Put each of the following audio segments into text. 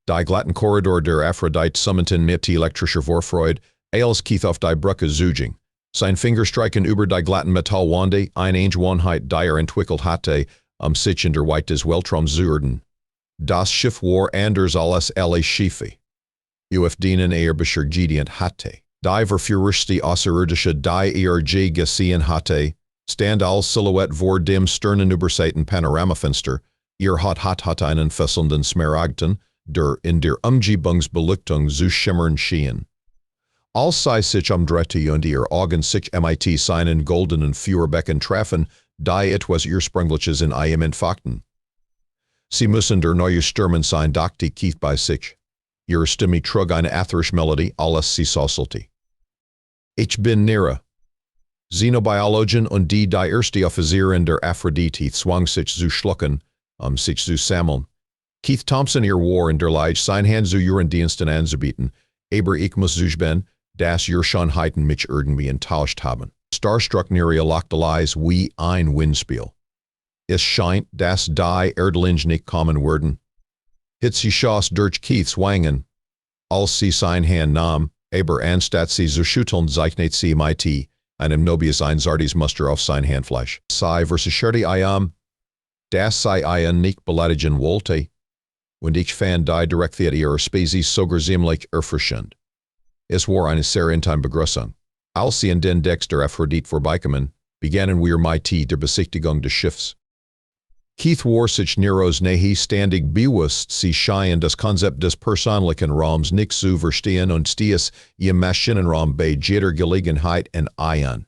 Die glatten Korridor der Aphrodite summenten mit elektrischer Vorfreude, als Keith auf die Brücke zuging. Sein Fingerstreichen über die glatten Metallwände, eine Gewohnheit, die entwickelt hatte, sich in der Weite des Weltraums zu erden. Das Schiff war anders als alle Schiffe, auf denen beschäftigt hatte. Die verführerste Außerirdische, die je gesehen hatte, stand als Silhouette vor dem sternenübersäten Panoramafenster, hat einen fesselnden Smaragden, der in der Umgebungsbeleuchtung zu schimmern schien. Als sie sich umdrehte und ihr Augen sich mit seinen goldenen Führbecken trafen, die etwas Ursprüngliches in ihm entfachten. Sie müssen der neue Stürmen sein, dachte Keith bei sich. Ihre Stimme trug eine ätherische Melodie, alles sie sauselte. Ich bin Nera. Xenobiologin und die erste Offizierin der Aphrodite zwang sich zu schlucken, sich zu sammeln. Keith Thompson ihr war in der Lage, sein Hand zu ihren Diensten anzubieten, aber ich muss zuben, dass ihr Schönheiten mich irgendwie enttäuscht haben. Starstruck Nera lachte leise wie ein Windspiel. Es scheint, dass die Erdlinge nicht kommen würden. Sie schoss durch Keiths Wangen, als sie sein Hand nahm, aber anstatt sie zu schütteln zeichnete sie mit einem nobiles einsartiges Muster auf sein Handfleisch. Sie versicherte dass sie ihn nicht beleidigen wollte, und ich fand die Direktheit ihrer Spezies sogar ziemlich erfrischend. Es war eine sehr intime Begrüßung. Als sie in den Decks der Aphrodite vorbeikamen, begannen wir mit der Besichtigung des Schiffs. Keith war sich Neros Nähe ständig bewusst, sie scheinen das Konzept des persönlichen Raums nicht zu verstehen und stieß im Maschinenraum bei jeder Gelegenheit ein.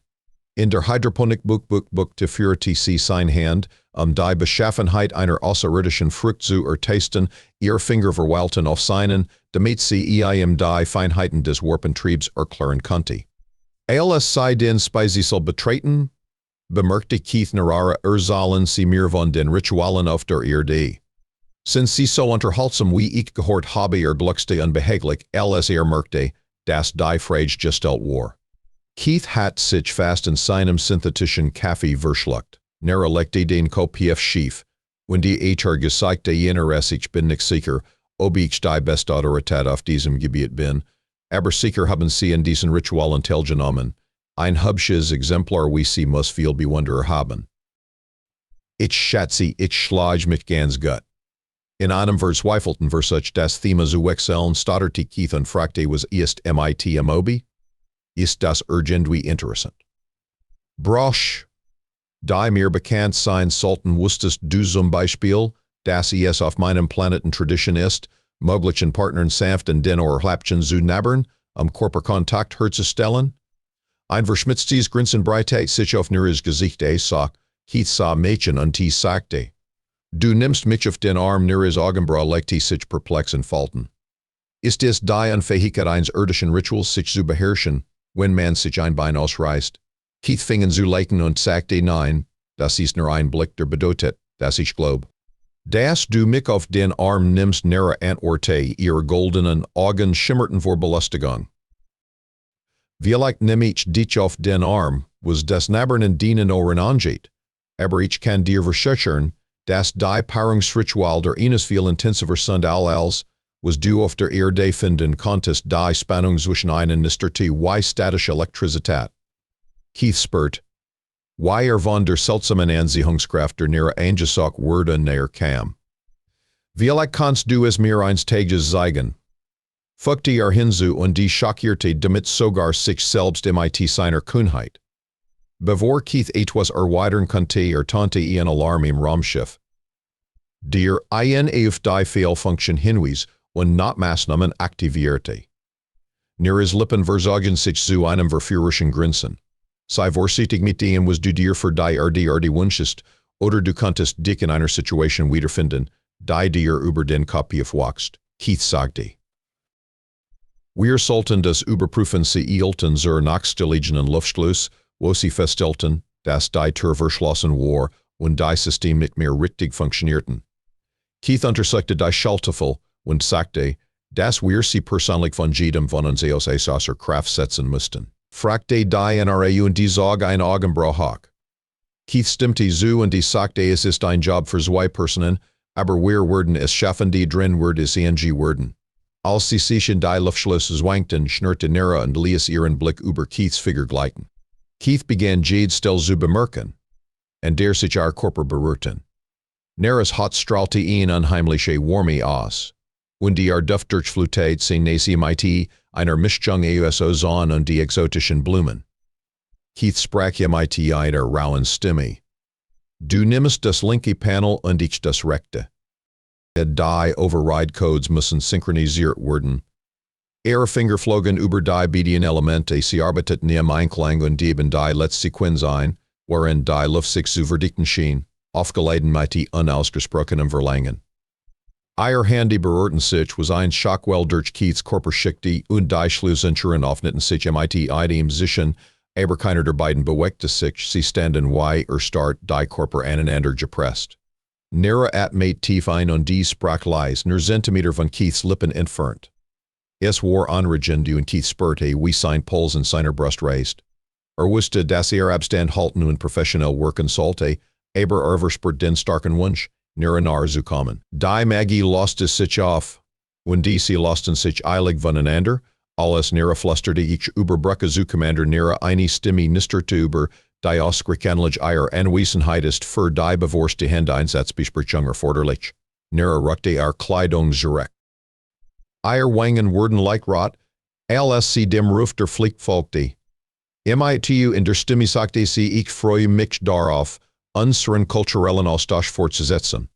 In der Hydroponik-Buch führte sie sein Hand, die Beschaffenheit einer außerirdischen Frucht zu ertasten, ihr Finger verweilten auf seinen, damit sie ihm die Feinheiten des Warpentriebs erklären konnte. Als sie den Speisesal betreten, bemerkte Keith Nara sollen sie mir von den Ritualen auf der Erde. Sind sie so unterhaltsam wie ich gehört habe, glückste unbehaglich, als merkte, dass die Frage gestellt war. Keith hat sich fast in seinem synthetischen Kaffee verschluckt. Nara legte den Kopf schief, und die gezeigte jener ich bin nicht sicher, ob ich die beste Autorität auf diesem Gebiet bin, aber sicher haben sie in diesen Ritualen teilgenommen. Ein hübsches Exemplar wie sie muss viel Bewunderer haben. Ich schätze, ich schlage mich ganz gut. In einem verzweifelten Versuch das Thema zu wechseln, stotterte Keith und fragte, was ist mit Moby? Ist das irgendwie interessant? Brosch, die mir bekannt sein sollten, wusstest du zum Beispiel, dass es auf meinem Planeten Tradition ist, möglichen Partnern sanft und den Häppchen zu nabbern, Körperkontakt herzustellen? Ein verschmitztes Grinsen breite sich auf Neras Gesicht sah, Keith sah Mädchen und sagte, du nimmst mich auf den Arm, Neras Augenbraue legte sich perplex in Falten. Ist es die Unfähigkeit eines irdischen Rituals, sich zu beherrschen, wenn man sich ein Bein ausreißt? Keith fing an zu leiten und sagte nein, das ist nur ein Blick, der bedeutet, dass ich glaub. Dass du mich auf den Arm nimmst, Nera antwortete, ihre goldenen Augen schimmerten vor Belustigung. Vielleicht nehm ich dich auf den Arm, was das Nabbern in dienen Ohren angeht, aber ich kann dir versichern, dass die Paarungsritual der eines viel intensiver sind als, was du auf der Erde finden konntest, die Spannung zwischen einen nisterte wie statische Elektrizität. Keith spurt, wie von der seltsamen Anziehungskraft der Nera angesagt wurde näher kam. Vielleicht kannst du es mir eines Tages zeigen. Fügte hinzu und die schockierte damit sogar sich selbst mit seiner Kühnheit. Bevor Keith etwas erweitern konnte, tante ein Alarm im Raumschiff. Der auf die Fehlfunktion hinwies und Notmaßnahmen aktivierte. Neras Lippen verzogen sich zu einem verführerischen Grinsen. Sei vorsichtig mit dem, was du dir für die Erde wünschst, oder du könntest dich in einer Situation wiederfinden, die dir über den Kopf aufwachst, Keith sagte. Wir sollten das überprüfen, sie hielten zur nachgelegenen Luftschluss, wo sie feststellten, dass die Tür verschlossen war und die System nicht mehr richtig funktionierten. Keith untersuchte die Schaltefel und sagte, dass wir sie persönlich von jedem von uns außer Kraft setzen müssten. Fragte die NRA und die zog ein Augenbraue hoch. Keith stimmte zu und die sagte, es ist ein Job für zwei Personen, Aber wir werden es schaffen, die drin wird es werden. Als sie sich in die Luftschlösser zwankten, schnurrte Nera und ließ ihren Blick über Keiths Figur gleiten. Keith begann Jade still zu bemerken, und der sich our Körper berührten. Neras Hot strahlte ihn unheimliche Warme aus. Und die Duft durchflutet sie mit einer Mischung aus Ozon und die exotischen Blumen. Keith sprach mit einer rauen Stimme. Du nimmst das linke Panel und ich das rechte. Die Override-Codes müssen synchronisiert werden. Ihre Finger flogen über die beiden Elemente, sie arbeiteten im Einklang und dieben die letzte Sequenz ein, wherein die Luft sich zu verdichten schien, aufgeladen mit die unausgesprochenen Verlangen. Ihr Handy berührten sich was ein Schockwell durch Keiths Körperschichte und die Schlussentscherin öffneten sich mit idem Sichen, aber keiner der beiden bewegte sich, sie standen starrt die Körper aneinander gepresst. Nera atmet tief ein und die sprach leise, nur Zentimeter von Keiths Lippen entfernt. Es war anregend und Keith spürte, wie sein Puls in seiner Brust raised. Wusste, dass Abstand halten und professionell wirken sollte, aber verspürt den starken Wunsch, Nera nahe zu kommen. Die Magie loste sich auf, und sie losten sich eilig voneinander, alles Nera flüsterte ich überbrücke zu Commander Nera eine Stimme nisterte über, die ausgekennlich Anwesenheit ist für die bevorste Handeinsatzbesprechung erforderlich. Nera rückte Kleidung zurecht. Wangen wurden rot, als sie dem Ruf der Flieg folgte. Mitu in der Stimme sagte sie, ich freue mich darauf, unseren kulturellen Austausch fortzusetzen.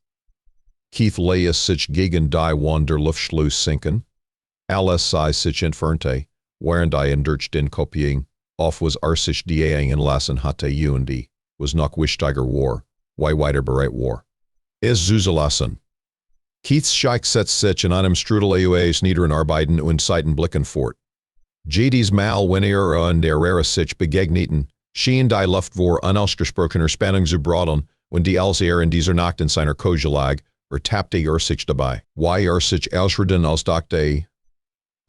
Keith ließ sich gegen die Wand der Luftschluss sinken. Alles sei sich entfernte, während durch den Kopien, auf was sich die einlassen hatte und was noch wichtiger war, wie weiter bereit war. Es zuzulassen. Keiths Scheich setzt sich in einem Strudel aus niederen Arbeiten und Seitenblicken fort. Jedis Mal, wenn und der sich begegneten, schien die Luft vor unausgesprochener Spannung zu brodeln, und die als in dieser Nacht in seiner Koje lag, tappte sich dabei. Wie sich ausreden als dachte,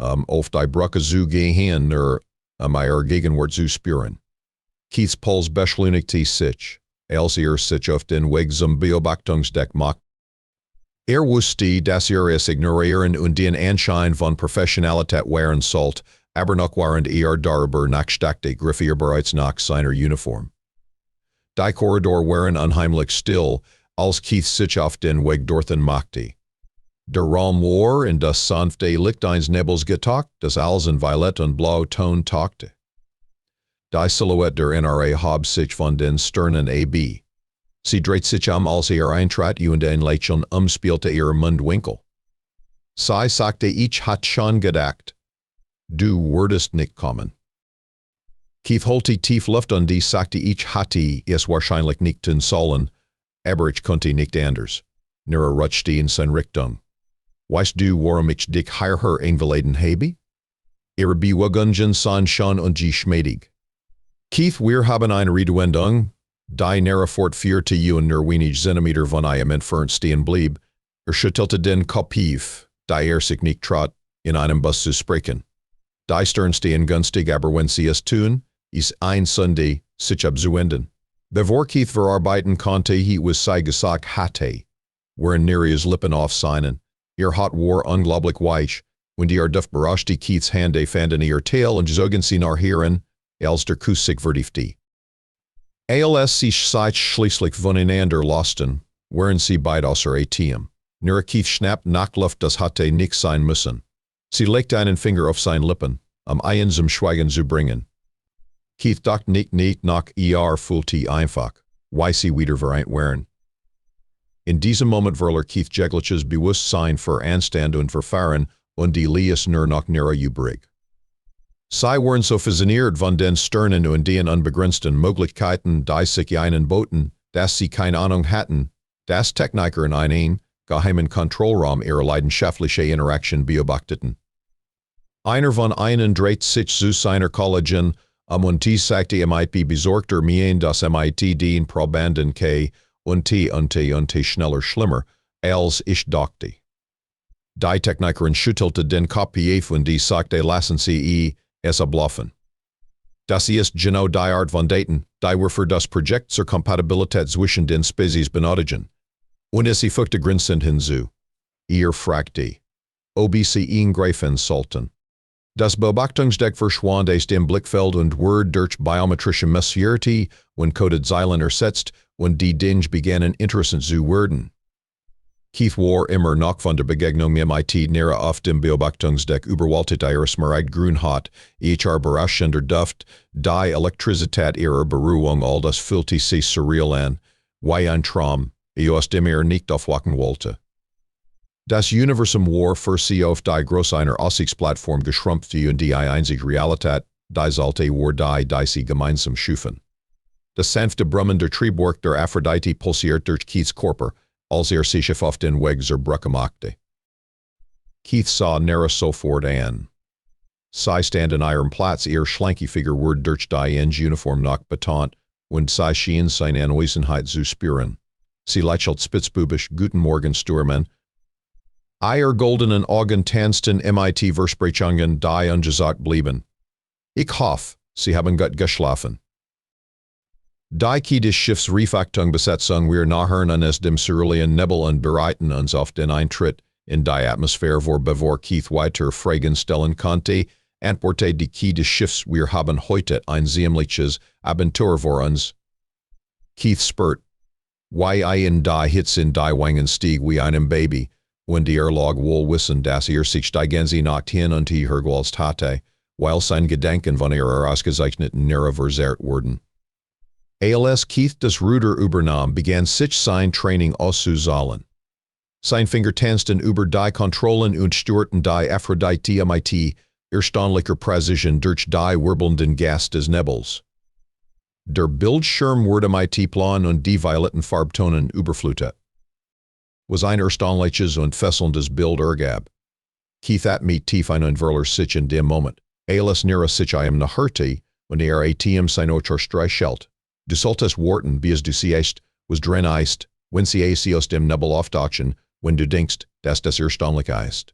auf die Brücke zu gehen, ihre Gegenwart zu spüren. Keiths Puls beschleunigte sich, als sich auf den Weg zum Beobachtungsdeck machte. Wusste, dass es ignorieren und den Anschein von Professionalität wahren sollte, aber noch während darüber nachdachte, griff bereits nach seiner Uniform. Die Korridor waren unheimlich still, als Keith sich auf den Weg dorthin machte. Der Raum war in das sanfte Licht eines Nebels getaucht, das alles in Violett und Blau Ton tauchte. Die Silhouette der NRA hob sich von den Sternen ab. Sie dreht sich als eintrat und ein Lächeln spielte ihre Mundwinkel. Sie sagte, ich hat schon gedacht. Du würdest nicht kommen. Keith holte tief Luft und sagte, ich hatte es wahrscheinlich nicht tun sollen, aber ich konnte nicht anders. Nera rutschte in seine Richtung. Weißt du, warum ich dich hierher eingeladen habe? Ihre Bewegungen sind schon und geschmeidig. Keith, wir haben eine Redewendung, die Nera fortführte und nur wenig Zentimeter von ihm entfernt stehen blieb. Schüttelte den Kopf tief, da sich nicht traut, in einem Bus zu sprechen. Die Stern stehen günstig, aber wenn sie es tun, ist ein Sunday, sich abzuwenden. Bevor Keith verarbeiten konnte, was sie gesagt hatte, waren Neras Lippen auf seinen. Ihr Haut war unglaublich weich, und ihr Duft berührte Keiths Hände fanden ihr Tail und zogen sie nach hieren, als der Kuss sich vertiefte. Als sie sich schließlich voneinander losten, waren sie beide außer Atem. Nera Keith schnappte nach Luft, das hatte nicht sein müssen. Sie legte einen Finger auf seine Lippen, einen zum Schweigen zu bringen. Keith dachte nicht nach fühlte einfach, wie sie wieder vereint waren. In diesem Moment verlor Keith jegliches Bewusstsein für Anstand und Verfahren und die ließ nur noch Nera übrig. Sie waren so fasziniert von den Sternen und den unbegrenzten Möglichkeiten, die sich ihnen boten, dass sie keine Ahnung hatten, dass Techniker in einen geheimen Kontrollraum ihre leidenschaftliche Interaktion beobachteten. Einer von ihnen dreht sich zu seiner Kollegin und sagte mit besorgter Mien, dass mit den Probanden und schneller schlimmer, als ich dachte. Die Technikerin schüttelte den Kopf und sagte, lassen Sie es bluffen. Das ist genau die Art von Daten, die wir für das Projekt zur Kompatibilität zwischen den Spezies benötigen. Und is fukte grinsend hinzu. Ihr fragt die. OBC Greifen Sultan. Das Beobachtungsdeck verschwand aus dem Blickfeld und wurde durch biometrische Messwerte und coded Zeilen ersetzt und die Dinge begannen interessant zu werden. Keith war immer noch von der Begegnung mit näher auf dem Beobachtungsdeck überwältigt ihres grün hat, berauschender Duft, die Elektrizität ihrer Berührung all das fühlte sich surreal an, wie ein Traum, aus dem nicht aufwachen wollte. Das Universum war für sie auf die groß einer Aussichtsplattform geschrumpft und die einzige Realität, die sollte war die sie gemeinsam schufen. Das sanfte Brummen der Triebwerk der Aphrodite pulsiert durch Keiths Körper, als sich auf den Weg zerbruch machte. Keith sah Nera sofort an. Sie stand in ihrem Platz, ihr schlanke Figur wurde durch die enge Uniform noch betont, und sie schien seine Anwesenheit zu spüren. Sie lächelt spitzbubisch, Guten Morgen, Stürmann. Ihr goldenen Augen tanzten Versprechungen, die ungesagt blieben. Ich hoffe, Sie haben gut geschlafen. Die Key des Schiffs Riefachtung Besetzung wir nachhören an es dem cerulean Nebel und bereiten uns auf den Eintritt in die Atmosphäre bevor Keith weiter Fragen stellen konnte, antwortete die Key des Schiffs wir haben heute ein ziemliches Abenteuer vor uns. Keith spurt, wie in die Hitze in die Wangen stieg wie einem Baby, wenn die Erlog wohl wissen, dass sich die ganze Nacht hin und her gewälzt hatte, weil sein Gedanken von ihrer ausgezeichneten Nera verzerrt wurden. Als Keith das Ruder übernahm, begann sich sein Training auszusäulen. Sein Finger tanzten über die Kontrollen und steuerten die Aphrodite mit erstaunlicher Präzision durch die wirbelnden Gas des Nebels. Der Bildschirm wurde mit plan und die violetten Farbtonen überflutet. Was ein erstaunliches und fesselndes Bild ergab. Keith mit tief einwirler sich in dem Moment. Als Nera sich nachhörte, und atm sein Ocher streichelt. Du solltest warten, bis du siehst, was drin ist, wenn sie aus dem Nebel auftauchen, wenn du denkst, dass das erstaunlich ist.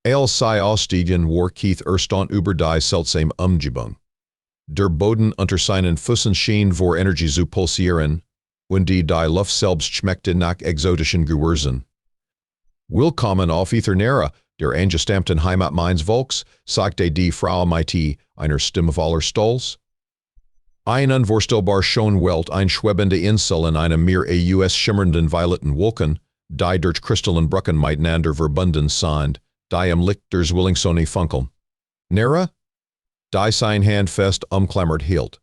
Als sie ausstiegen, war Keith erstaunt über die seltsame Umgebung. Der Boden unter seinen Füßen schien vor Energie zu pulsieren, und die Luft selbst schmeckte nach exotischen Gewürzen. Willkommen auf Nera, der angestammten Heimat meines Volks, sagte die Frau mit einer Stimme voller Stolz. Ein unvorstellbar schön Welt, ein schwebende Insel in einem Meer aus schimmernden violetten Wolken, die durch kristallen Brücken miteinander verbunden sind, die im Licht der Zwillingssonne funkeln. Nera? Die sein Hand fest umklammert hielt.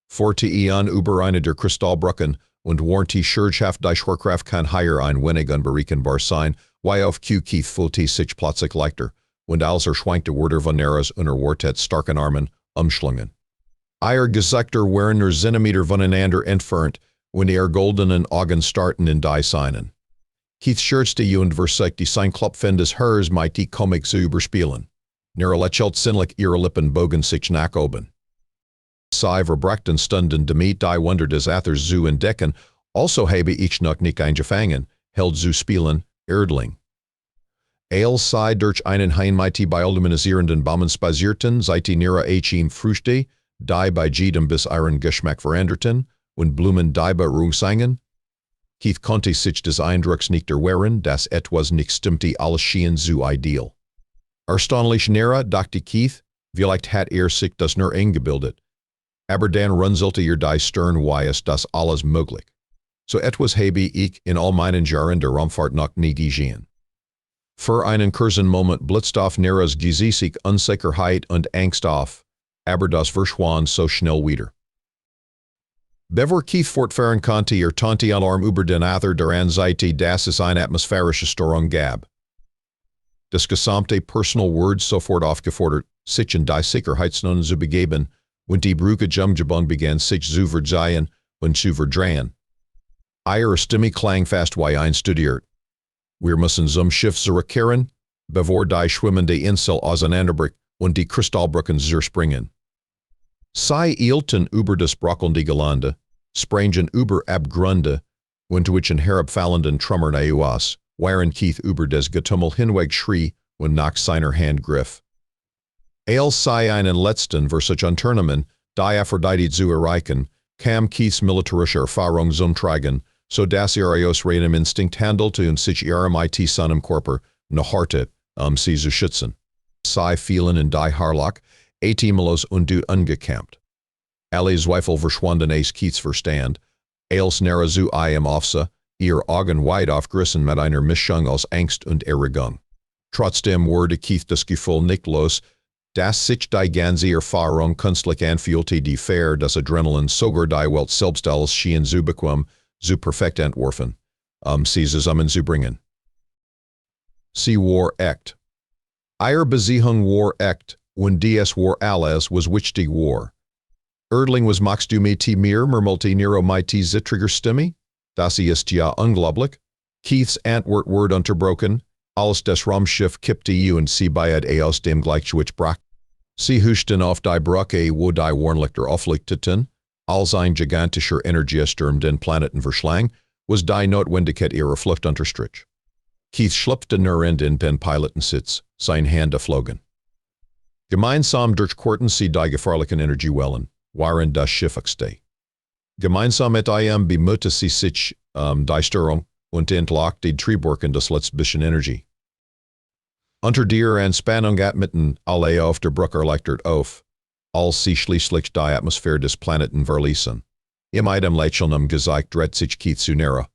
Forte an über eine der Kristallbrücken und warnte Schurgschaft die Schwerkraft kann higher ein wenig unberechenbar sein, wie auf Keith fühlte sich plötzlich leichter, und als schwankte wurde von Neras unerwartet starken Armen umschlungen. Ihr Gesichter waren nur Zentimeter voneinander entfernt, wenn goldenen Augen starten in die seinen. Keith scherzte und versuchte sein Klopfen des Hers mit die Komik zu überspielen. Nera lächelt sinnlich, ihre Lippen bogen sich nach oben. Sie verbrachten Stunden damit die Wunder des Athers zu entdecken, also habe ich noch nicht eingefangen, held zu spielen, Erdling. Als sie durch einen Hain mit bioluminisierenden Baumen spazierten, seite Nera Früchte, die bei jedem bis ihren Geschmack veränderten, und Blumen die Beruhung sangen. Keith konnte sich des Eindrucks nicht erwehren, dass etwas nicht stimmte, alles schien zu ideal. Erstaunlich Nera, dachte Keith, vielleicht hat sich das nur eingebildet. Aber dann runzelte die Stirn, wie ist das alles möglich. So etwas habe ich in all meinen Jahren der Raumfahrt noch nie gesehen. Für einen kurzen Moment blitzt auf Neras Gesicht Unsicherheit und Angst auf, aber das verschwand so schnell wieder. Bevor Keith fortfahren konnte, tante Alarm über den Aether der Anxiety, dass es eine atmosphärische Störung gab. Das gesamte Personal Word sofort aufgefordert, sich in die Sicherheitszonen zu begeben, und die Umgebung begann sich zu verzeihen und zu verdrehen. Ihre Stimme klang fast wie einstudiert. Wir müssen zum Schiff zurückkehren, bevor die schwimmende Insel auseinanderbricht und die Kristallbrücken zerspringen. Sie eilten über das bröckelnde Gelände, sprangen über Abgründe, und zwischen herabfallenden Trümmern aus, während Keith über das Getümmel hinweg schrie und nach seiner Hand griff. Als sie einen letzten Versuch unternahmen, die Aphrodite zu erreichen, kam Keiths militärische Erfahrung zum Tragen, so das Arios Ratum Instinct handelt und sich ihrem IT seinem Körper nacharte, sie zu schützen. Sie fielen in die Harlach, Atimelos und du ungekämpft. Alle Zweifel verschwanden es Keiths Verstand, als näher zu im Aufse, ihr Augen weit aufgerissen mit einer Mischung aus Angst und Erregung. Trotzdem wurde Keith das Gefühl nicht los, dass sich die ganze Erfahrung künstlich anfühlte, die Fair das Adrenalin sogar die Welt selbst als schien zu bequem, zu perfekt entworfen, sie zusammenzubringen. Sie war echt. Ihre Beziehung war echt, und dies war alles, was wichtig war. Erdling was machst du mit mir murmelte Nero mit zittriger Stimme? Das ist ja unglaublich. Keiths Antwort wurde unterbrochen, als das Raumschiff kippte und sie beide aus dem Gleichgewicht brach. Sie huschten auf die Brücke, wo die Warnlichter auflichteten, als ein gigantischer Energiesturm den Planeten verschlang, was die Notwendigkeit ihrer Flucht unterstrich. Keith schlüpfte nur in den Pilotensitz, seine Hände flogen. Gemeinsam durchquerten sie die gefährlichen Energiewellen, waren das Schiff steh. Gemeinsam mit ihm bemühte sie sich die Steuerung und entlockte die Triebwerke des letzten bisschen Energie. Unter der Anspannung atmeten alle auf der Brücke erleichtert auf, als sie schließlich die Atmosphäre des Planeten verließen. Im einem Lächeln gezeigt dreht sich Keith zu näher.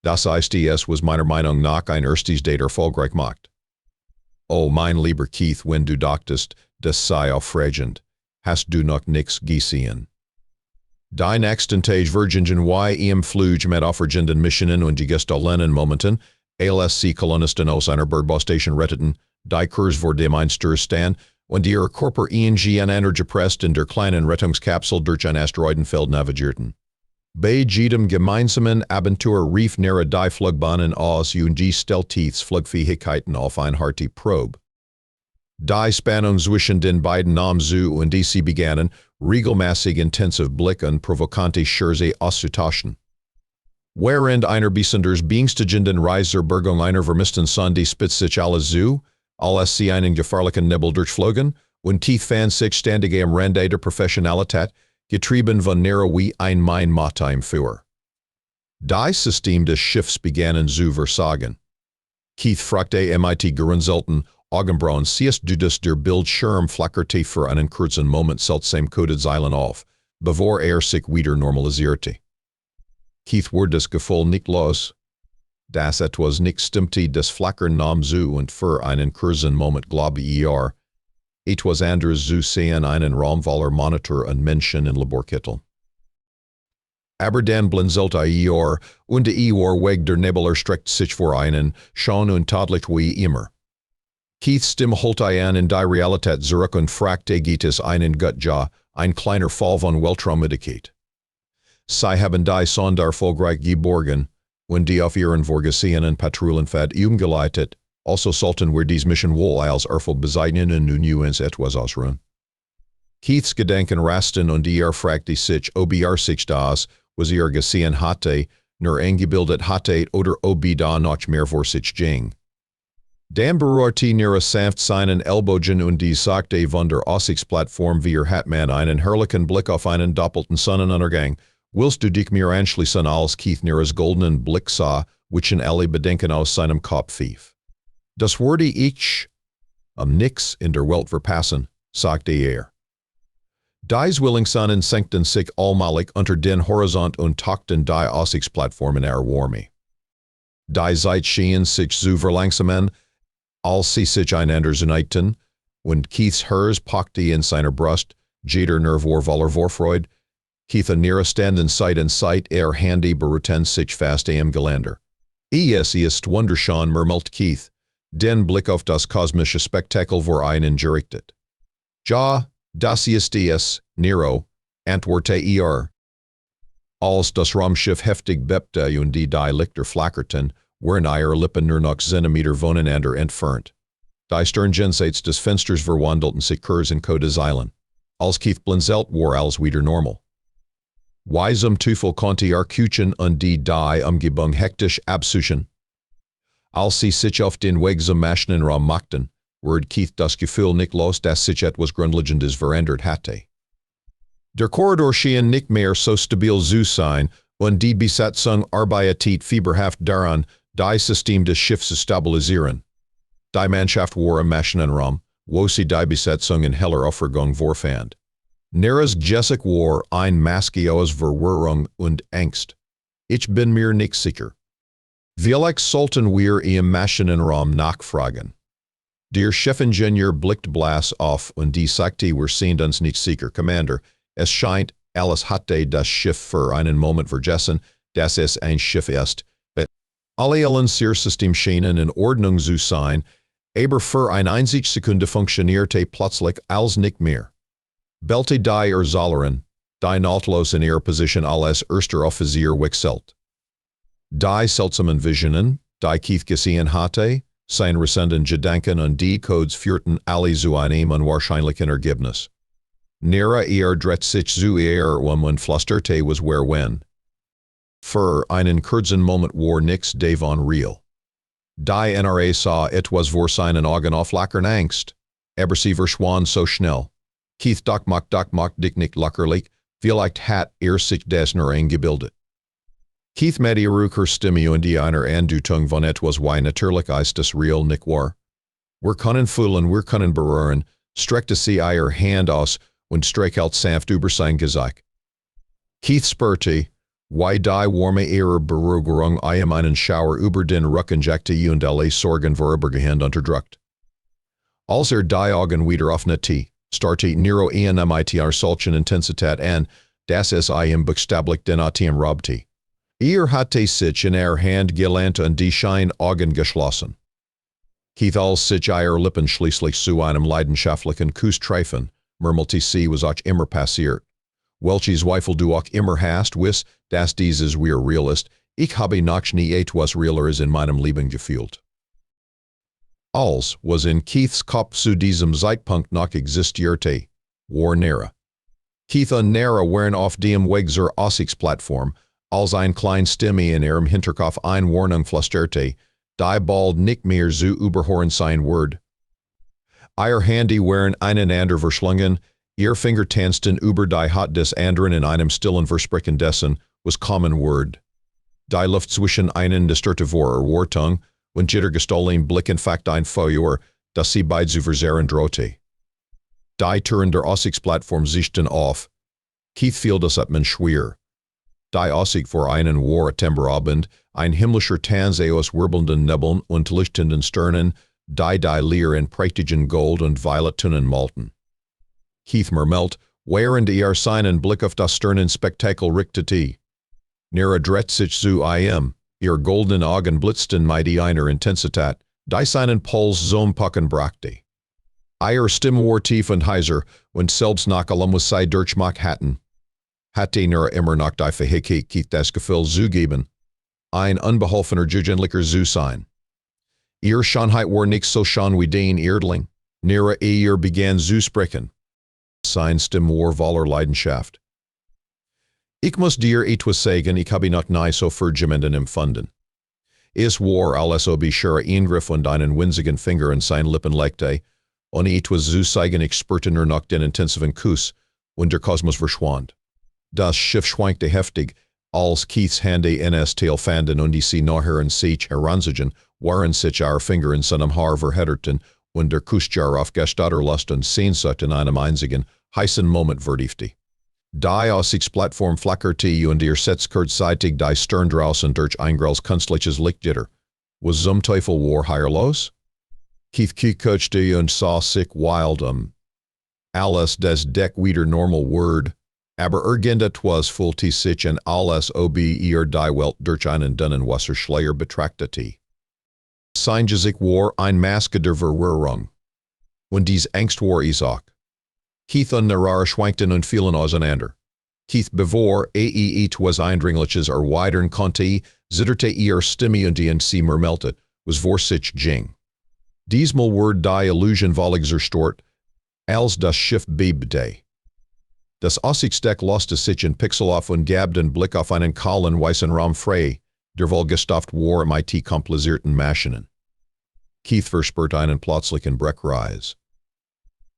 Das ist was meiner Meinung nach ein erstes Date erfolgreich macht. Oh, mein lieber Keith, wenn du dachtest, das sei aufregend, hast du noch nix gesehen. Die nächsten Tage Virgingen im Flug mit aufregenden Missionen und die Gestalenen Momenten, als Kolonisten aus einer Bergbau-Station retteten, die Kurs vor dem Einstürzen und ihre Körper in Energie gepresst in der kleinen Rettungskapsel durch ein Asteroidenfeld navigierten. Bei jedem gemeinsamen Abenteuer rief näher die Flugbahnen aus und die stellt Flugfähigkeiten auf ein harte Probe. Die Spannung zwischen den beiden nahm zu und sie begannen, regelmäßig intensiv Blick und provokante Scherze auszutauschen. Während einer besonders beängstigenden Reisebergung einer vermissten Sonde spitzt sich alles zu, als sie einen gefährlichen Nebel durchflogen, und Keith fand sich ständig am Rande der Professionalität, getrieben von Nero wie ein Mein Matheim für. Das System des Schiffs begannen zu versagen. Keith fragte MIT gerunzelten Augenbrauen, siehst du das der Bildschirm flackerte für einen kurzen Moment seltsam coded Zeilen auf, bevor sich wieder normalisierte. Keith wurde das Gefühl nicht los. Das etwas nicht stimmte, das Flackern nahm zu und für einen kurzen Moment glaube etwas anderes zu sehen einen Raum voller Monitor und Menschen in Laborkittel. Aber dann blinzelte und weg der Nebel erstreckt sich vor einen, schon und tadlich wie immer. Keiths Stimme holte an in die Realität zurück und fragte geht es einen Gutja, ein kleiner Fall von Weltraumidikät. Sie haben die Sonde erfolgreich geborgen, und die auf ihren vorgesehenen Patrouillenfahrt umgeleitet, also sollten wir dies Mission wohl als Erfolg bezeichnen und nun uns etwas ausruhen. Keiths Gedanken rasten und fragte sich, ob sich das, was gesehen hatte, nur eingebildet hatte oder ob da noch mehr vor sich ging. Dann berührte ihre sanft seinen Ellbogen und die sagte von der Aussichtsplattform hat man einen herrlichen Blick auf einen doppelten Sonnenuntergang, willst du dich mir anschließen als Keith ihres goldenen Blick sah, whichen alle Bedenken aus seinem Kopf fief. Das würde ich nix in der Welt verpassen, sagte Die Zwillingssonnen senkten sich allmählich unter den Horizont und tauchten die Aussichtsplattformen erwärme. Die Zeit schien sich zu verlangsamen, als sie sich einander zunähten, und Keiths Herz packte in seiner Brust, jeder Nerv war voller Vorfreude, Keith näher standen Seit in Seit Handy berührten sich fast am Geländer. Es ist wunderschön, murmelte Keith, den Blick auf das kosmische Spektakel vor einen gerichtet. Ja, das ist es, Nero, antwortete Als das Raumschiff heftig bebte und die Lichter flackerten, waren ihre Lippen nur noch Zentimeter voneinander entfernt. Die Sternjenseits des Fensters verwandelten sich kurz in Kodeseilen. Als Keith blinzelt war alles wieder normal. Weisem Teufel konnte Kuchen und die Umgebung hektisch absuchen. Als sie sich auf den Weg zum Maschinenraum machten, wurde Keith das Gefühl nicht los, dass sich etwas Grundlegendes verändert hatte. Der Korridor schien nicht mehr so stabil zu sein, Und die Besatzung arbeitet fieberhaft daran, die System des Schiffs zu stabilisieren. Die Mannschaft war im Maschinenraum, wo sie die Besatzung in heller Aufregung vorfand. Neres Jessic war ein Maske aus Verwirrung und Angst. Ich bin mir nicht sicher. Vielleicht sollten wir im Maschinenraum nachfragen. Der Chefingenieur blickt blass auf und die sagte, wir sind uns nicht sicher, Commander. Es scheint, alles hatte das Schiff für einen Moment vergessen, dass es ein Schiff ist. Alle Elementarsystem scheinen in Ordnung zu sein, aber für eine einzige Sekunde funktionierte plötzlich alles nicht mehr. Bellte die Erzählerin, die Nautilus in ihrer Position als erster Offizier wechselt. Die seltsamen Visionen, die Keith gesehen hatte, sein resenden Gedanken und die Codes führten alle zu einem unwahrscheinlichen Ergebnis. Nera dreht sich zu ihr und flüsterte was wer wenn. Für einen kurzen Moment war nichts davon real. Die NRA sah etwas vor seinen Augen auflackern Angst, aber sie verschwand so schnell. Keith macht dich nicht lächerlich, vielleicht hat sich das nur eingebildet. Keith mit ihrer Stimme und die einer Andeutung von etwas wie natürlich ist das real nicht wahr. Wir können fühlen, wir können berühren, streckte sie ihre Hand aus und streichelt sanft über sein Gesicht. Keith spürte, wie die warme ihrer Berührung ihm einen Schauer über den Rücken jackte und alle Sorgen vorübergehend unterdrückt. Als die Augen wieder öffnete, starrte Nero mit solchen Intensität an, dass es buchstäblich den Atem raubte. Hatte sich in Hand gelangt und die Augen geschlossen. Keith als sich Lippen schließlich zu einem leidenschaftlichen Kuss treffen, murmelte sie, was auch immer passiert. Welches Zweifel du auch immer hast, wiss, dass dieses real ist, ich habe noch nie etwas Realeres in meinem Leben gefühlt. Als was in Keiths Kopf zu diesem Zeitpunkt noch existierte, war Nera. Keith und Nera waren auf dem Weg zur Aussichtsplattform, als ein kleine Stimme in ihrem Hinterkopf eine Warnung flüsterte, die bald nicht mehr zu überhören sein wird. Ihr Hände waren einander verschlungen, ihr Finger tanzten über die Haut des anderen in einem stillen Versprechen dessen, was kommen wird. Die Luft zwischen ihnen distörte vor Wartung, und jittergestohlen Blick in fact ein Feuer, das sie beide zu verzehren drohte. Die Türen der Aussichtsplattform sichten auf. Keith fiel das Atmen schwer. Die Aussicht vor einen war Septemberabend, ein himmlischer Tanz aus wirbelnden Nebeln und lichtenden Sternen, die Leer in prächtigen Gold und Violettönen malten. Keith murmelt, während seinen Blick auf das Sternenspektakel richtete. Nera dreht sich zu ihr goldenen Augen blitzten mit einer Intensität, die seinen Puls zum Pochen brachte. Ihre Stimme war tief und heiser, und selbst nach allem was sie durchmacht hatten. Hatte Nera immer noch die Fähigkeit, Keith das Gefühl zu geben, ein unbeholfener Jugendlicher zu sein. Ihr Schönheit war nicht so schön wie den Erdling. Nera begann zu sprechen. Sein Stimme war voller Leidenschaft. Ich muss dir etwas sagen, ich habe noch nie so verjemenden empfunden. Es war, als ob ich schöre Eingriff und einen winzigen Finger in seine Lippen legte, und etwas zu sagen, ich spürte nur noch den intensiven Kuss, und der Kosmos verschwand. Das Schiff schwankte heftig, als Keiths Hände in es Tail fanden und sie nachher in sich heranziehen, waren sich ihre Finger in seinem Haar verhedderten und der Kussjar auf gestatter Lust und Sehnsucht in einem einzigen, heißen Moment vertiefte. Die Aussichtsplattform flackerte und ihr Setz kurzzeitig die Stern draußen durch ein grelles künstliches Lichtgitter. Was zum Teufel war hier los? Keith keuchte und sah sich wild alles das Deck wieder normal word, aber irgendetwas fühlte sich an alles ob ihr die Welt durch einen dünnen Wasserschleier betrachtete. Sein Gesicht war ein Maske der Verwirrung. Und dies Angst war es auch. Keith und Nera schwankten und fielen auseinander. Keith bevor etwas Eindringliches erweitern konnte, zitterte ihr Stimme und sie murmelte, was vor sich ging. Diesmal wurde die Illusion völlig zerstört, als das Schiff bebte. Das Aussichtsdeck loste sich in Pixel auf und gab den Blick auf einen kahlen weißen Raum frei, der vollgestopft war mit komplizierten Maschinen. Keith verspürte einen plötzlichen Breckreis.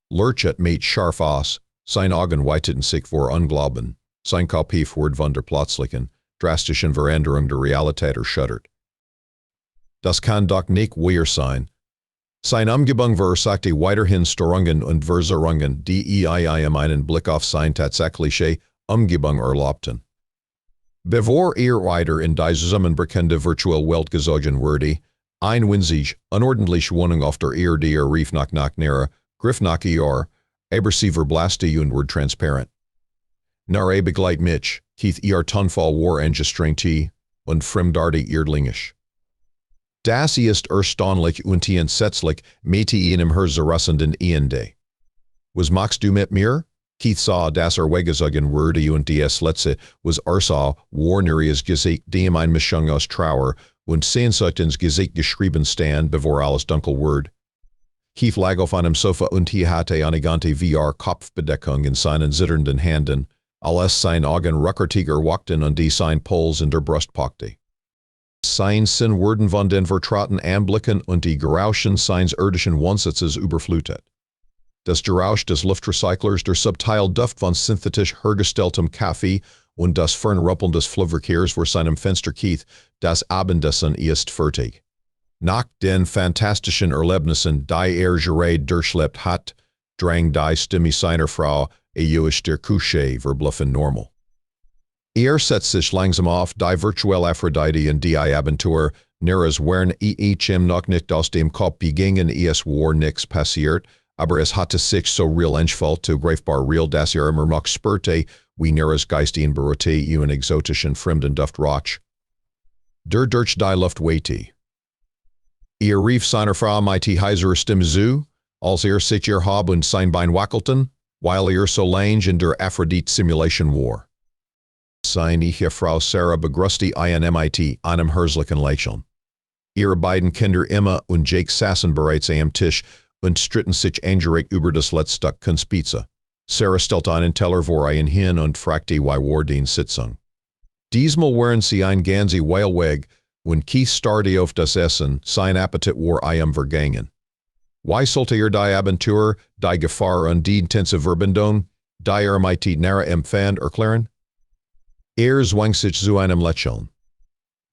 Lurchet mit scharf aus, sein Augen weiteten sich vor Unglauben, sein Kopf wurde von der plötzlichen, drastischen Veränderung der Realität erschüttert. Das kann doch nicht wahr sein. Sein Umgebung versagte weiterhin Störungen und Verzerrungen, die einen Blick auf sein tatsächliche Umgebung erlaubten. Bevor weiter in die zusammenbrechende virtuelle Welt gezogen wurde, ein winzig, unordentliche Wohnung auf der Erde rief nach näher, griff nach aber sie verblasste und wurde transparent. Nach begleit mich, Keith Tonfall war angestrengt und fremdarte erdlingisch. Das ist erstaunlich und entsetzlich, mit einem herzerrissenden Ende. Was machst du mit mir? Keith sah, dass weggezogen wurde und das letzte, was sah, war nur ihr Gesicht, dem ein Mischung aus Trauer und Sehnsucht ins Gesicht geschrieben stand, bevor alles dunkel wurde. Keith lag auf einem Sofa und hatte eine ganze VR-Kopfbedeckung in seinen zitternden Händen, als sein Augen ruckartig erwachten und die sein Puls in der Brust packte. Sein Sinn wurden von den vertrauten Anblicken und die Gerauschen seines irdischen Wohnsitzes überflutet. Das Geräusch des Luftrecyclers, der subtile Duft von synthetisch hergestelltem Kaffee und das Fernruppeln des Flugverkehrs vor seinem Fenster Keith, das Abendessen ist fertig. Nach den fantastischen Erlebnissen, die gerade durchlebt hat, drang die Stimme seiner Frau, ist der Couche verbluffend normal. Setzt sich langsam auf, die virtuelle Aphrodite in die Abenteuer, Neres waren noch nicht aus dem Kopf gegangen, es war nix passiert, aber es hatte sich so real entfaltet, zu greifbar real, dass immer noch spürte, wie Neres geistigen Berote und exotischen fremden Duft roch. Durch die Luft wehte. Rief seiner Frau mit heiserer Stimme zu, als sich Hab und sein Bein wackelten, weil so lange in der Aphrodite-Simulation war. Seine Frau Sarah begrüßte mit einem herzlichen Lächeln. Ihre beiden Kinder Emma und Jake saßen bereits am Tisch und stritten sich angeregt über das letzte Kunstpizza. Sarah stellte einen Teller vor ihn hin und fragte, wie war die Sitzung. Diesmal waren sie ein ganze Weile weg, und Keith starrte auf das Essen, sein Appetit war vergangen. Wie sollte die Abenteuer, die Gefahr und die intense Verbindung, die mit näher empfand, erklären? Zwang sich zu einem Lächeln.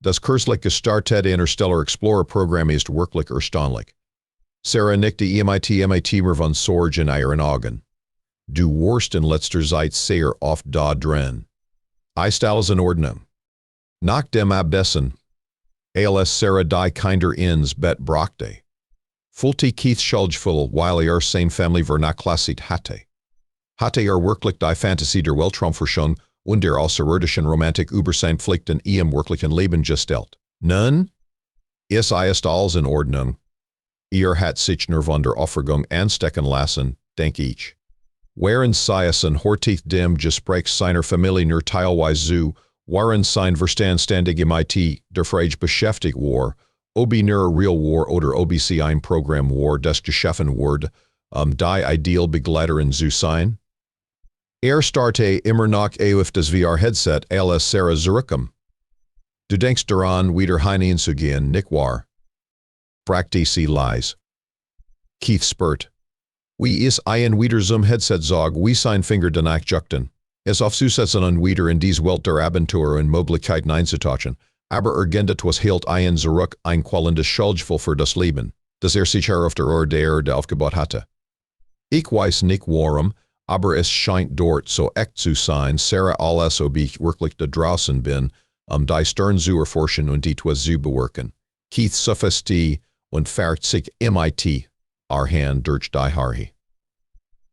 Das kürzlich gestartete Interstellar Explorer Programm ist wirklich erstaunlich. Sarah nickte mit von Sorge in ihren Augen. Du warst in letzter Zeit sehr oft da drin. Ist alles in Ordnung? Nach dem Abendessen, als Sarah die Kinder ins Bett brachte, fühlte Keith schuldvoll, weil sein Family vernachlässigt hatte. Hatte wirklich die Fantasie der Weltraumforschung und der außerirdischen Romantik über sein Pflichten im wirklichen Leben gestellt. Nun? Ist alles in Ordnung. Hat sich nur von der Aufregung anstecken lassen, denke ich. Während Siasen hortith dem Gespräch seiner Familie nur teilweise zu, waren sein Verstand ständig mit der Frage beschäftigt war, ob nur real war oder ob sie ein Programm war, das geschaffen wurde, die ideal Begleiterin zu sein. Starrte immer noch auf das VR-Headset, als Sarah zurückkam. Du denkst daran, wieder hineinzugehen, nicht wahr? Fragte sie leise. Keith spurt. Wie ist ein wieder zum Headset zog, wie sein Finger danach juckten. Es aufzusetzen und wieder in dies Welt der Abenteuer und Möglichkeiten einzutauchen, aber was hielt ein zurück, ein qualendes Schuldgefühl für das Leben, das sich auf der Erde aufgebaut hatte. Ich weiß nicht warum, aber es scheint dort so echt zu sein, Sarah als ob ich wirklich da draußen bin, die Stern zu erforschen und etwas zu bewerken. Keith suffeste und fährt sich mit Hand durch die Haare.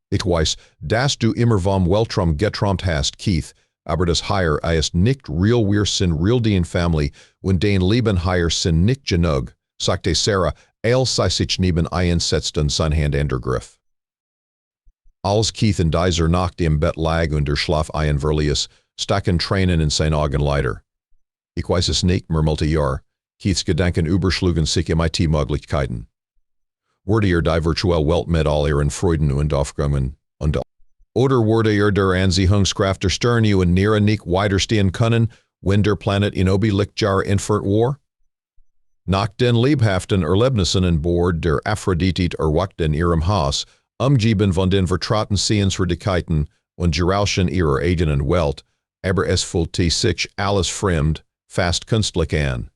Ich weiß, dass du immer vom Weltraum geträumt hast, Keith, aber das hier ist nicht real, wir sind real die Family und den Leben hier sind nicht genug, sagte Sarah, als sie sich neben ihn setzte und seine Hand ergriff. Als Keith in dieser Nacht im Bett lag und der Schlaf verließ, staken Tränen in seine Augen leider. Ich weiß es nicht, murmelte Keiths Gedanken überschlugen sich mit Möglichkeiten. Wurde die virtuelle Welt mit all ihren Freuden und Aufregungen oder wurde der Anziehungskraft der Sterne und Niere nicht widerstehen können, wenn der Planet in Oblichtjahr entfernt war? Nach den lebhaften Erlebnissen an Bord der Aphrodite erwacht in ihrem Haus, umgeben von den vertrauten Sehenswürdigkeiten und Gerauschen ihrer eigenen Welt, aber es fühlt sich alles fremd, fast künstlich an.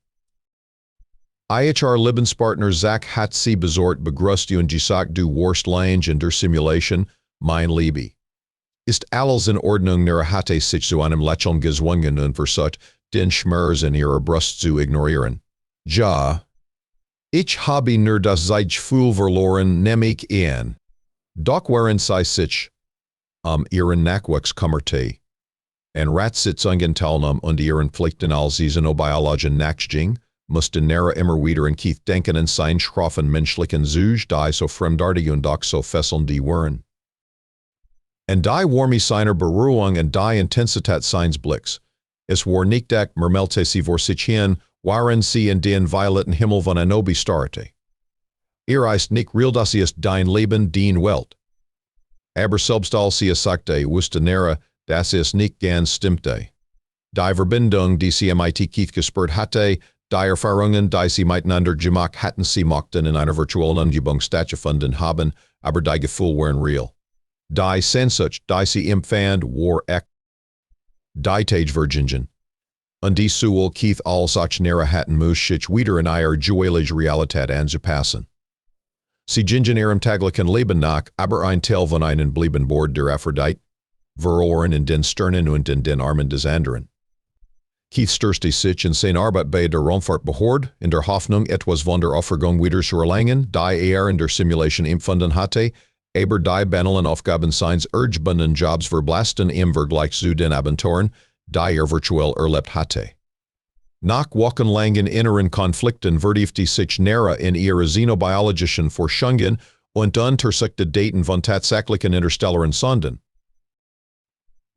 IHR Lebenspartner Zach hat sie besorgt begrüßt und gesagt du warst lange in der Simulation, mein Liebe. Ist alles in Ordnung nera hatte sich zu einem Lächeln gezwungen und versucht, den Schmerz in ihrer Brust zu ignorieren. Ja. Ich habe nur das Zeitgefühl verloren, nehme ich an. Doch waren sie sich ihren Nachwuchs kümmerte. En Ratssitzungen teilnahm und ihren Pflichten als Xenobiologen nachging, mussten nera immer wieder in Keith denken und sein schroffen menschlichen Zug, die so fremdartig und doch so fesselnd waren. En die warme seiner Beruhung und die Intensität seines Blicks. Es war nicht mermelte sie vor sich hin, waren sie in den violetten Himmel von Anobi starrte. Ist nicht real, das ist dein Leben, dein Welt. Aber selbst als sie es sagte, wusste nera, das ist nicht ganz stimmte. Die Verbindung, die sie mit Keith gespürt hatte, die Erfahrungen, die sie miteinander gemacht hatten, sie mochten in einer virtuellen Umgebung stattgefunden haben, aber die Gefühle waren real. Die Sehnsucht, die sie empfand, war echt. Die Tagevergingen. Und die Sewell Keith als auch nera hatten muss sich wieder in ihrer joyelige Realität anzupassen. Sie gingen ihrem täglichen Leben nach, aber ein Teil von ihnen blieben Bord der Aphrodite, verloren in den Sternen und in den Armen des anderen. Keith stürzte sich in seine Arbeit bei der Raumfahrt behord, in der Hoffnung, etwas von der Aufregung wieder zu erlangen, die in der Simulation empfunden hatte, aber die banalen Aufgaben seines urgebenden Jobs verblasten im Vergleich zu den Abenturen, die virtuell erlebt hatte. Nach wochenlangen inneren Konflikten vertiefte sich nera in ihre xenobiologischen Forschungen und untersuchte Daten von tatsächlichen interstellaren Sonden.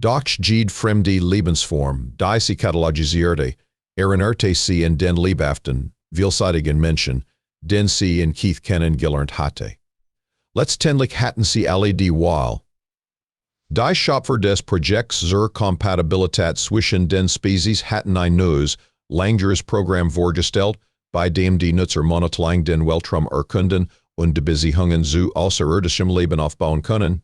Doch jede fremde Lebensform, die sie katalogisierte, erinnerte sie in den lebhaften, vielseitigen Menschen, den sie in Keith kennengelernt hatte. Letztendlich hatten sie alle die Wahl. Die Schöpfer des Projekts zur Kompatibilität zwischen den Spezies hatten ein neues, langsames Programm vorgestellt, bei dem die Nutzer monatelang den Weltraum erkunden und die Beziehungen zu außerirdischem Leben aufbauen können.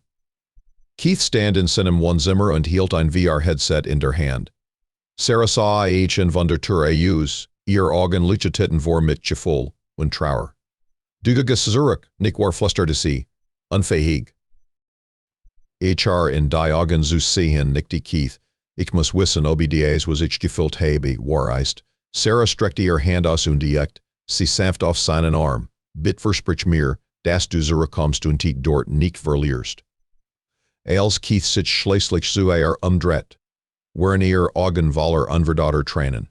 Keith stand in seinem Wohnzimmer und hielt ein VR-Headset in der Hand. Sarah sah ihn von der Tür aus, ihr Augen leuchteten vor mit Gefühl und Trauer. Du gehst zurück, nicht wahr, flüsterte sie, unfähig. HR in die Augen zu sehen, nickte Keith. Ich muss wissen, ob dies was ich gefühlt habe, war. Sarah streckte ihr Hand aus und diekt, sie sanft auf seinen Arm. Bitte versprich mir, dass du zurückkommst und dich dort nicht verlierst. Als Keith sich schließlich zu ihr umdreht, waren ihr Augen voller unverdachter Tränen.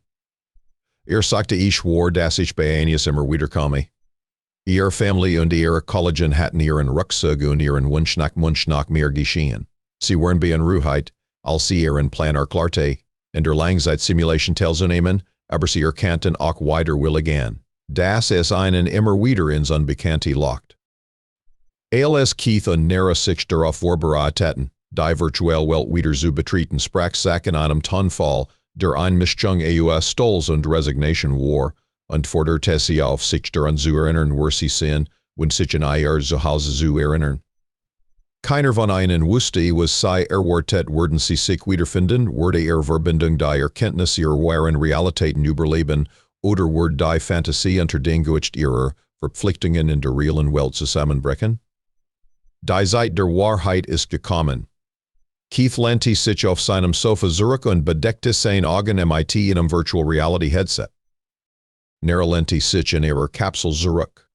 Sagte ich war, dass ich bei eines immer wiederkomme. Ihre Familie und ihre Kollegen hatten ihren Rucksack und ihren Wunsch nach mehr geschehen. Sie waren bei Unruheit, als sie ihren Plan erklärte, in der Langzeit-Simulation teilzunehmen, aber sie erkannten auch widerwillig an, dass es einen immer wieder ins Unbekannte lockt. Als Keith und nera sich darauf vorbereiteten, die virtuelle Welt wieder zu betreten, sprach Zach in einem Tonfall, der ein Mischung aus Stolz und Resignation war, und forderte sie auf, sich daran zu erinnern, wo sie sind, wenn sich in ihr Zuhause zu erinnern. Keiner von ihnen wusste, was sei erwartet würden sie sich wiederfinden, wurde ihre Verbindung die Erkenntnis ihrer wahren Realitäten überleben, oder wurde die Fantasie unter den Gewicht ihrer Verpflichtungen in der realen Welt zusammenbrechen? Die Zeit der Wahrheit ist gekommen. Keith lehnte sich auf seinem Sofa zurück und bedeckte seine Augen mit einem Virtual Reality Headset. Nera lehnte sich in ihrer Kapsel zurück.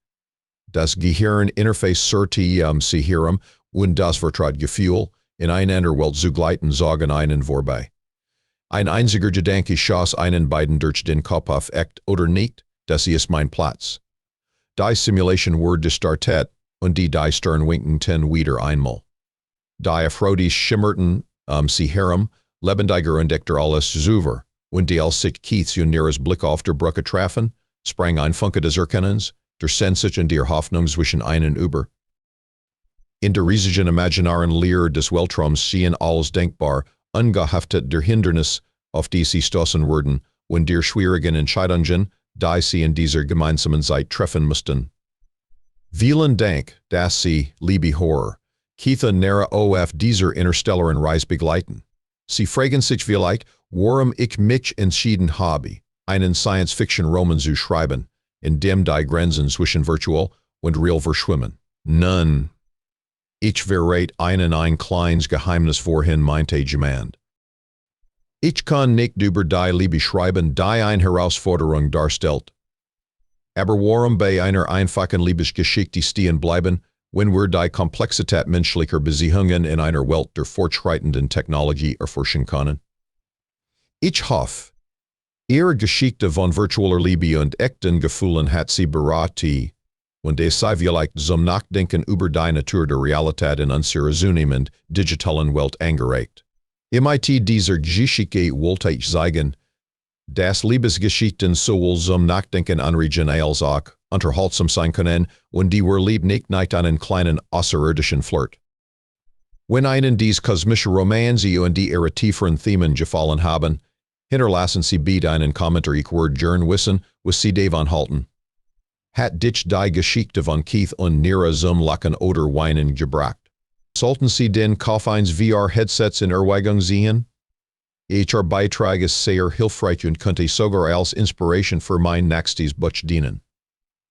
Das Gehirn-Interface surrte sie hirem und das Vertrautgefühl, in eine andere Welt zu gleiten, zogen einen vorbei. Ein einziger Gedanke schoss einen beiden durch den Kopf auf, echt oder nicht, das ist mein Platz. Die Simulation wurde gestartet, und die Stern winkten wieder einmal. Die Aphrodis schimmerten sie herum, lebendiger und echter alles zuver, und die als sich Keiths und Neras Blick auf der Brücke trafen, sprang ein Funke des Erkennens, der Sehnsucht und der Hoffnung zwischen ihnen über. In der riesigen imaginären Leere des Weltraums sehen alles denkbar, ungehaftet der Hindernis, auf die sie stoßen würden, und der schwierigen Entscheidungen, die sie in dieser gemeinsamen Zeit treffen mussten. Vielen Dank, dass Sie, liebe Horror, Keith und Nera auf dieser interstellaren Reise begleiten. Sie fragen sich vielleicht, warum ich mich entschieden habe, einen Science-Fiction-Roman zu schreiben, in dem die Grenzen zwischen virtual und real verschwimmen. Nun, ich verrate Ihnen ein kleines Geheimnis vorhin meinte jemand. Ich kann nicht über die Liebe schreiben, die eine Herausforderung darstellt. Aber warum bei einer einfachen Liebesgeschichte stehen bleiben, wenn wir die Komplexität menschlicher Beziehungen in einer Welt der fortschreitenden Technologie erforschen können? Ich hoffe, Ihre Geschichte von virtueller Liebe und echten Gefühlen hat Sie beraten, und es sei vielleicht zum Nachdenken über die Natur der Realität in unserer zunehmend digitalen Welt angeregt. Mit dieser Geschichte wollte ich sagen, dass Liebesgeschichten sowohl zum Nachdenken anregen als auch unterhaltsam sein können, und die wir lieb nicht einen kleinen außerirdischen Flirt. Wenn Ihnen dies kosmische Romanze und die ihre tieferen Themen gefallen haben, hinterlassen Sie bitte einen Kommentar, ich würde gern wissen, was Sie davon halten. Hat dich die Geschichte von Keith und Nira zum Lachen oder Weinen gebracht? Sollten Sie den Kauf eines VR-Headsets in Erwägung ziehen? Ihr Beitrag ist sehr hilfreich und könnte sogar als Inspiration für mein nächstes Buch dienen.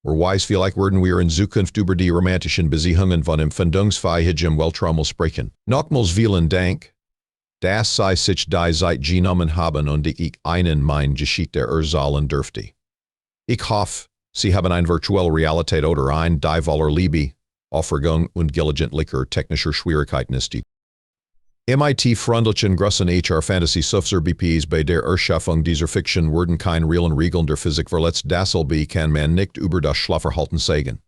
Weiß vielleicht werden wir in Zukunft über die romantischen Beziehungen von empfindungsfähigem Weltraum sprechen. Nochmals vielen Dank, dass Sie sich die Zeit genommen haben und ich Ihnen meine Geschichte erzählen durfte. Ich hoffe, Sie haben eine virtuelle Realität oder ein die voller Liebe, Aufregung und gelegentlicher technischer Schwierigkeiten ist. MIT-freundlichen großen HR-Fantasy-Software BPs bei der Erschaffung dieser Fiction wurden keine realen Regeln der Physik verletzt, deshalb kann man nicht über das Schlafverhalten sagen.